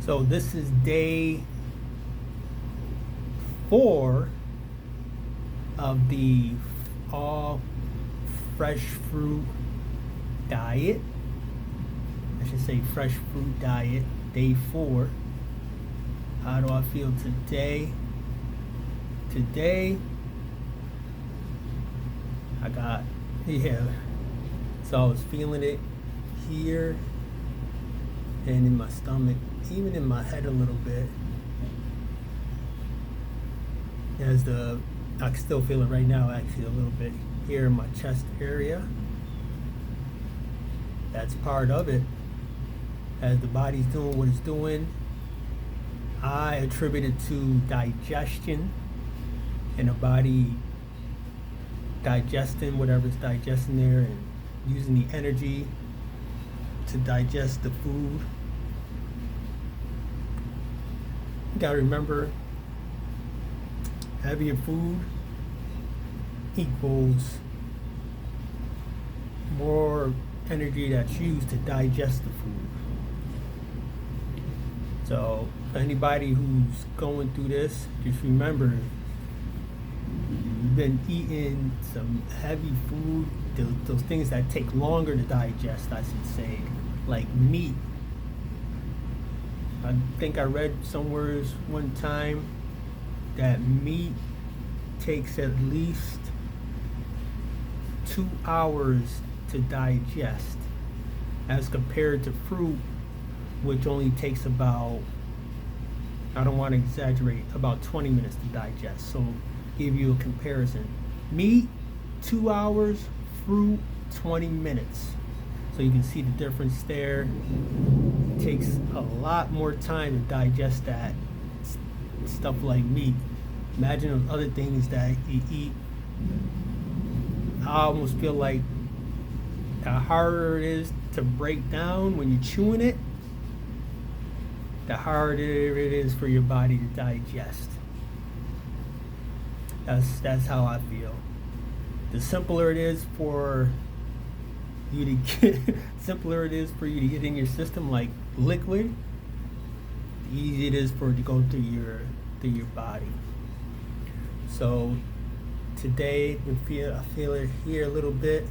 So this is day 4 of the all fresh fruit diet. I should say fresh fruit diet, day 4. How do I feel today? Today, so I was feeling it here and in my stomach, even in my head a little bit. I can still feel it right now, actually, a little bit here in my chest area. That's part of it. As the body's doing what it's doing, I attribute it to digestion and the body digesting whatever's digesting there and using the energy to digest the food. You gotta remember, heavier food equals more energy that's used to digest the food. So anybody who's going through this, just remember, you've been eating some heavy food, those things that take longer to digest, I should say, like meat. I think I read somewhere one time that meat takes at least 2 hours to digest, as compared to fruit, which only takes about, I don't want to exaggerate, about 20 minutes to digest. So give you a comparison. Meat, 2 hours, fruit, 20 minutes. So you can see the difference there. It takes a lot more time to digest that stuff like meat. Imagine those other things that you eat. I almost feel like the harder it is to break down when you're chewing it, the harder it is for your body to digest. That's how I feel. The simpler it is for you to get in your system like liquid, the easier it is for it to go through your body. So today I feel it here a little bit,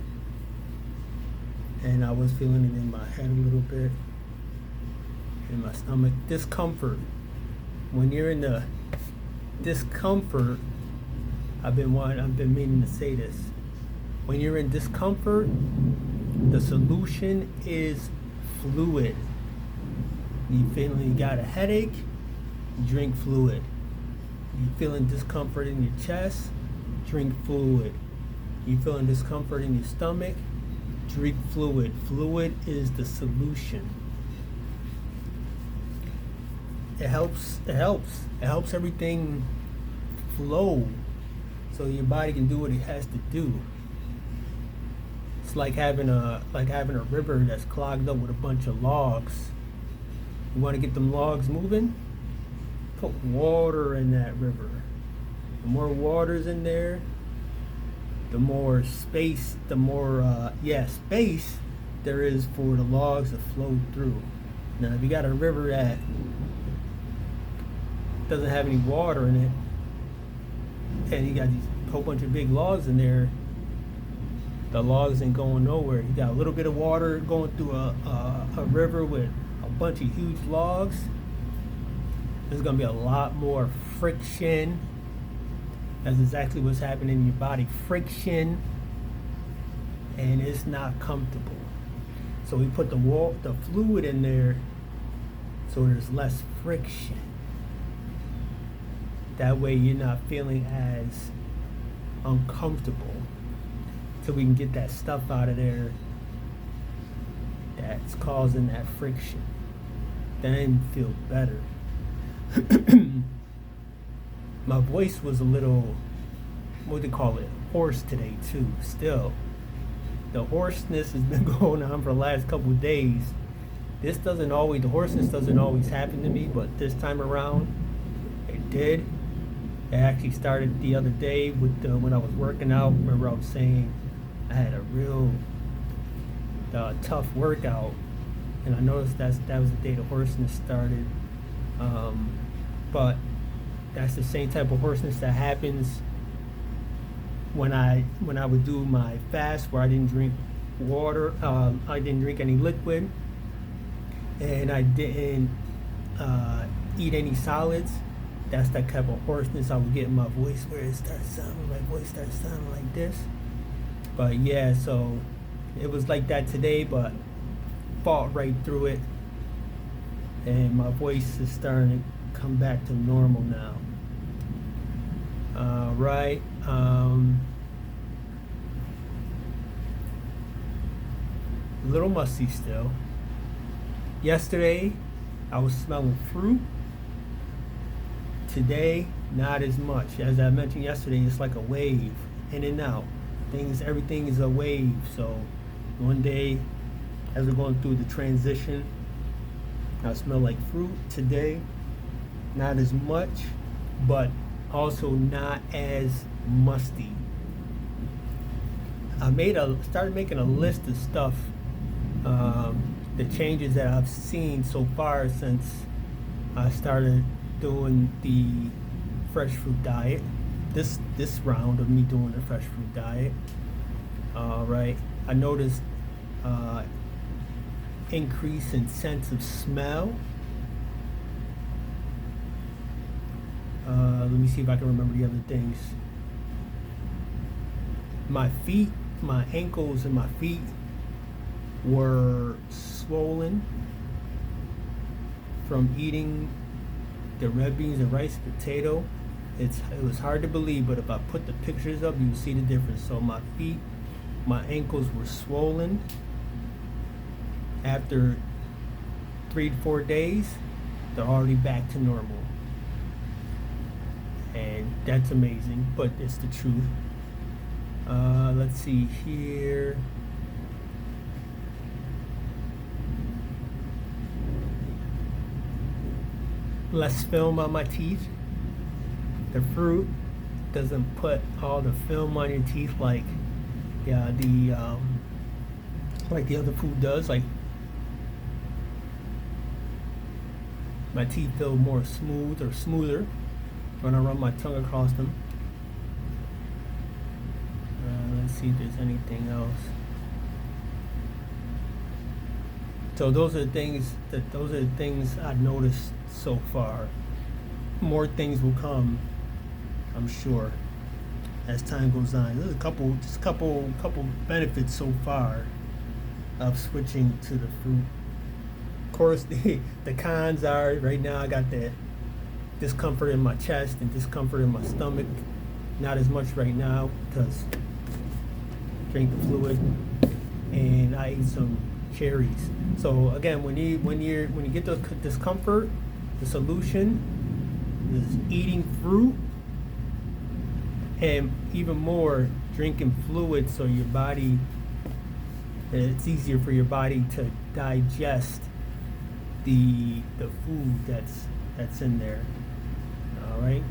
and I was feeling it in my head a little bit, in my stomach. Discomfort. When you're in the discomfort, I've been meaning to say this. When you're in discomfort, the solution is fluid. You feeling you got a headache, drink fluid. You feeling discomfort in your chest, drink fluid. You feeling discomfort in your stomach, drink fluid. Fluid is the solution. It helps everything flow so your body can do what it has to do. It's like having a river that's clogged up with a bunch of logs. You want to get them logs moving? Put water in that river. The more water's in there, the more space there is for the logs to flow through. Now, if you got a river that doesn't have any water in it, and you got these whole bunch of big logs in there, the logs ain't going nowhere. You got a little bit of water going through a river with a bunch of huge logs. There's gonna be a lot more friction. That's exactly what's happening in your body. Friction, and it's not comfortable. So we put the fluid in there so there's less friction. That way you're not feeling as uncomfortable, so we can get that stuff out of there that's causing that friction. Then feel better. My voice was a little, hoarse today too. Still, the hoarseness has been going on for the last couple of days. The hoarseness doesn't always happen to me, but this time around, it did. It actually started the other day with when I was working out. Remember, I was saying I had a real tough workout, and I noticed that was the day the hoarseness started. But that's the same type of hoarseness that happens when I would do my fast, where I didn't drink water, I didn't drink any liquid, and I didn't eat any solids. That's that type of hoarseness I would get in my voice, where it starts sounding, my voice starts sounding like this. But yeah, so it was like that today, but fought right through it, and my voice is starting to come back to normal now. Right. A little musty still. Yesterday, I was smelling fruit. Today, not as much. As I mentioned yesterday, it's like a wave, in and out. Everything is a wave. So one day, as we're going through the transition, I smell like fruit. Today, not as much, but also not as musty. I started making a list of stuff, the changes that I've seen so far since I started doing the fresh fruit diet. This round of me doing the fresh fruit diet. Right, I noticed increase in sense of smell. Let me see if I can remember the other things. My feet, my ankles and my feet were swollen from eating the red beans and rice potato. It was hard to believe, but if I put the pictures up, you will see the difference. So my feet, my ankles were swollen. After 3 to 4 days, they're already back to normal. And that's amazing, but it's the truth. Let's see here. Less film on my teeth. The fruit doesn't put all the film on your teeth like the other food does. Like, my teeth feel more smooth or smoother when I run my tongue across them. Let's see if there's anything else. So those are the things I've noticed so far. More things will come, I'm sure, as time goes on. There's a couple benefits so far of switching to the fruit. Of course, the cons are, right now I got that discomfort in my chest and discomfort in my stomach. Not as much right now because drink the fluid and I ate some cherries. So again, when you get the discomfort, the solution is eating fruit, and even more drinking fluid, so your body, it's easier for your body to digest the food that's in there. All right.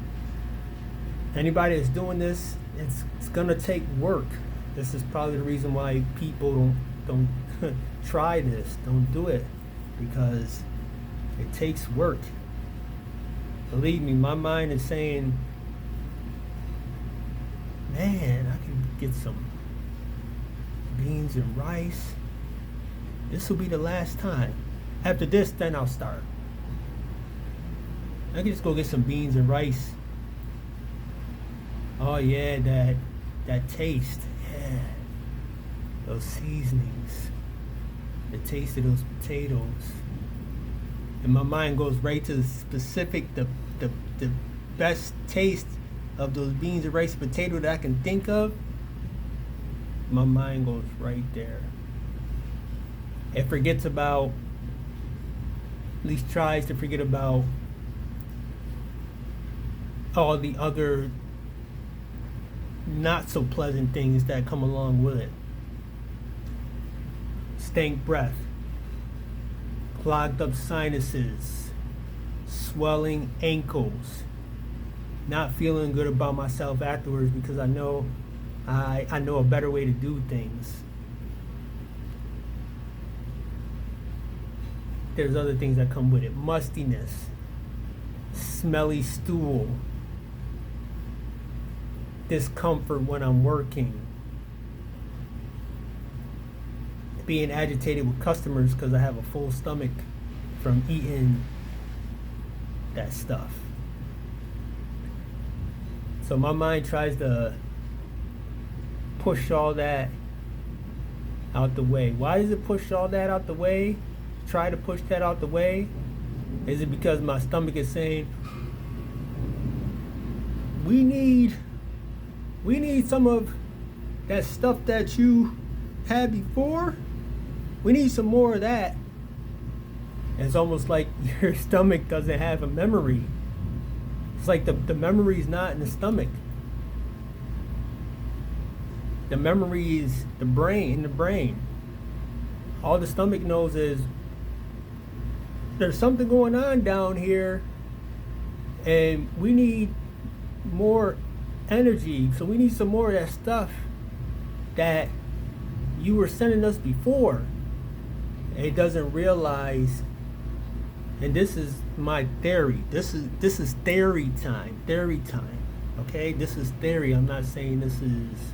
Anybody that's doing this, it's gonna take work. This is probably the reason why people don't try this, don't do it, because it takes work. Believe me, my mind is saying, man, I can get some beans and rice. This will be the last time. After this, then I'll start. I can just go get some beans and rice. Oh yeah, that taste. Yeah. Those seasonings. The taste of those potatoes. And my mind goes right to the specific, the best taste of those beans and rice and potato that I can think of. My mind goes right there. It forgets about, at least tries to forget about all the other not so pleasant things that come along with it. Stank breath, clogged up sinuses, swelling ankles, not feeling good about myself afterwards because I know a better way to do things. There's other things that come with it. Mustiness, smelly stool, discomfort when I'm working, being agitated with customers because I have a full stomach from eating that stuff. So my mind tries to push all that out the way. Why does it push all that out the way? Try to push that out the way? Is it because my stomach is saying, we need some of that stuff that you had before? We need some more of that. It's almost like your stomach doesn't have a memory. It's like the memory is not in the stomach. The memory is in the brain. All the stomach knows is there's something going on down here and we need more energy. So we need some more of that stuff that you were sending us before. It doesn't realize, and this is my theory. This is theory time. Theory time. Okay? This is theory. I'm not saying this is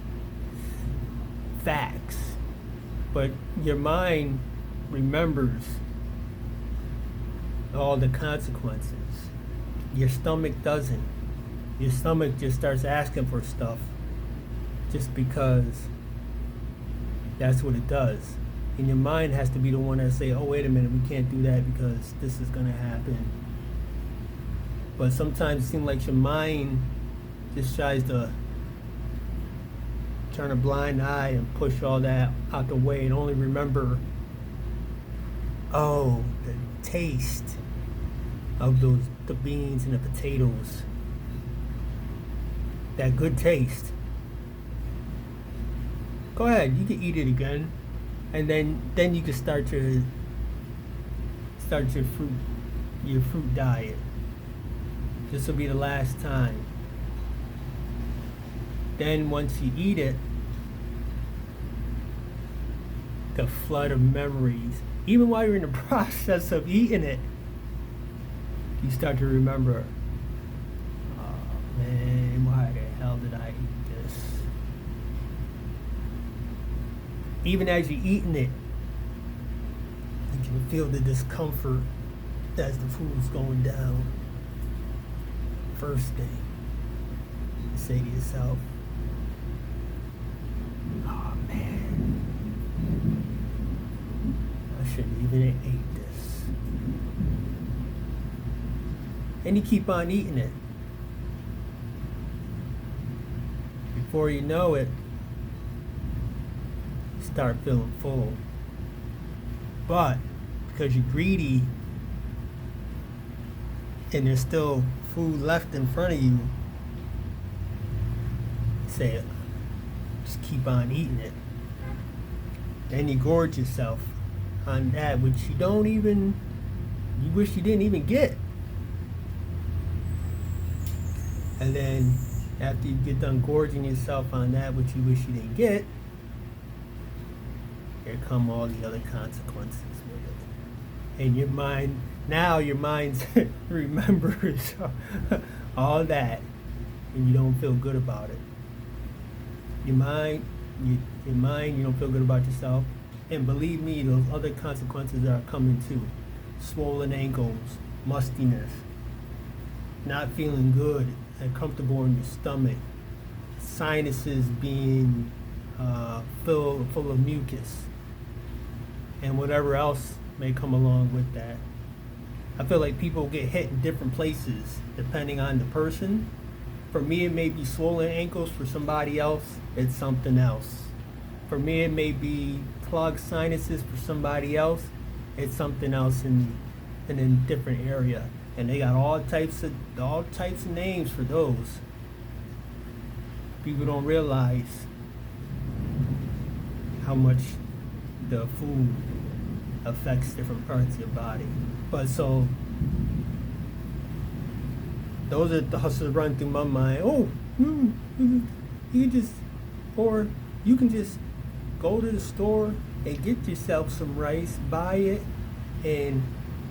facts. But your mind remembers all the consequences. Your stomach doesn't. Your stomach just starts asking for stuff just because that's what it does. And your mind has to be the one that say, oh, wait a minute, we can't do that because this is going to happen. But sometimes it seems like your mind just tries to turn a blind eye and push all that out the way and only remember, oh, the taste of the beans and the potatoes. That good taste. Go ahead, you can eat it again. And then you can start your fruit diet. This will be the last time. Then once you eat it, the flood of memories, even while you're in the process of eating it, you start to remember, oh man, why the hell did I eat this? Even as you're eating it, you can feel the discomfort as the food's going down. First thing, you say to yourself, oh man, I shouldn't even have ate this. And you keep on eating it. Before you know it, you start feeling full. But because you're greedy and there's still food left in front of you, you say, just keep on eating it. Then you gorge yourself on that which you wish you didn't even get. And then after you get done gorging yourself on that which you wish you didn't get, here come all the other consequences with it. And your mind remembers all that, and you don't feel good about it. You don't feel good about yourself. And believe me, those other consequences are coming too. Swollen ankles, mustiness, not feeling good and comfortable in your stomach, sinuses being full of mucus, and whatever else may come along with that. I feel like people get hit in different places depending on the person. For me, it may be swollen ankles. For somebody else, it's something else. For me, it may be clogged sinuses. For somebody else, it's something else in a different area. And they got all types of names for those. People don't realize how much the food affects different parts of your body. But so those are the thoughts that run through my mind. Oh, you can just go to the store and get yourself some rice, buy it, and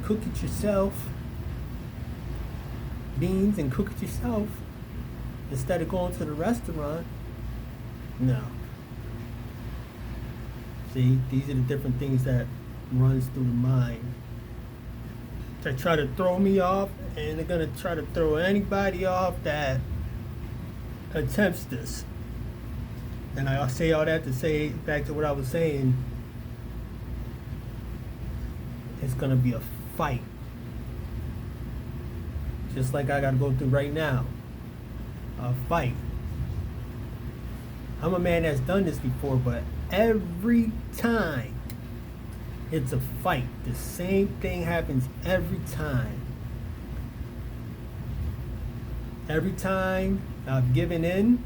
cook it yourself. beans and cook it yourself instead of going to the restaurant. No. See, these are the different things that runs through the mind. They try to throw me off, and they're gonna try to throw anybody off that attempts this. And I say all that to say back to what I was saying. It's gonna be a fight, just like I gotta go through right now. A fight. I'm a man that's done this before, but every time it's a fight. The same thing happens every time. Every time I've given in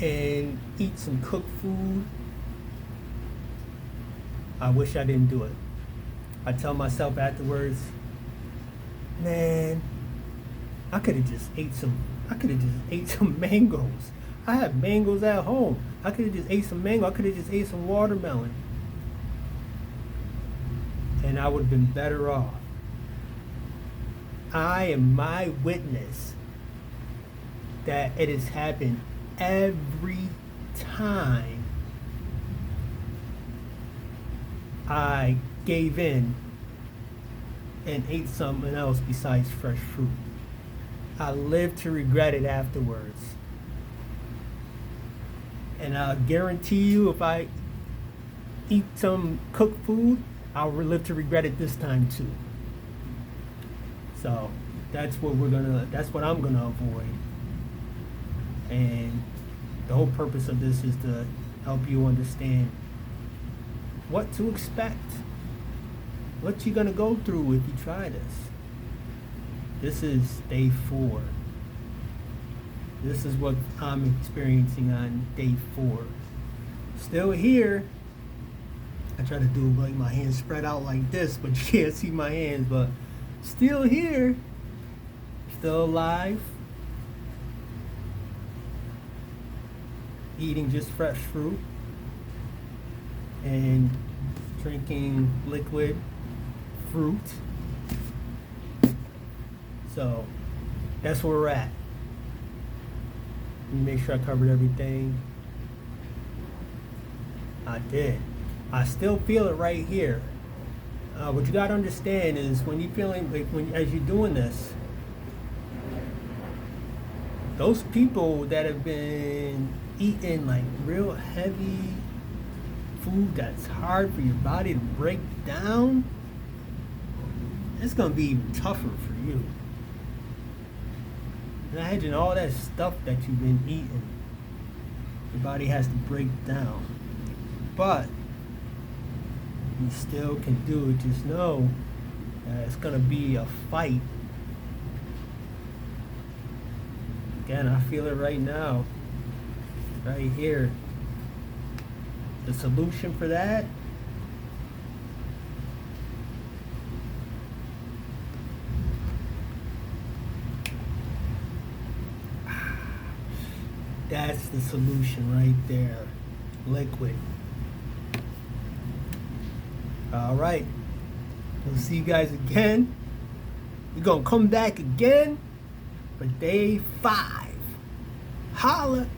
and eat some cooked food, I wish I didn't do it. I tell myself afterwards, man, I could have just ate some mangoes. I have mangoes at home. I could have just ate some mango. I could have just ate some watermelon. And I would have been better off. I am my witness that it has happened every time I gave in and ate something else besides fresh fruit. I live to regret it afterwards. And I guarantee you, if I eat some cooked food, I'll live to regret it this time too. So that's what I'm gonna avoid. And the whole purpose of this is to help you understand what to expect, what you're gonna go through if you try this. This is day 4. This is what I'm experiencing on day 4. Still here. I try to do like my hands spread out like this, but you can't see my hands, but still here. Still alive. Eating just fresh fruit. And drinking liquid fruit. So that's where we're at. Let me make sure I covered everything. I did. I still feel it right here. What you gotta understand is when you're feeling like as you're doing this, those people that have been eating like real heavy food that's hard for your body to break down, it's gonna be even tougher for you. Imagine all that stuff that you've been eating. Your body has to break down. But you still can do it. Just know that it's gonna be a fight. Again, I feel it right now. Right here. The solution for that, that's the solution right there. Liquid. All right. We'll see you guys again. We're going to come back again for day 5. Holla.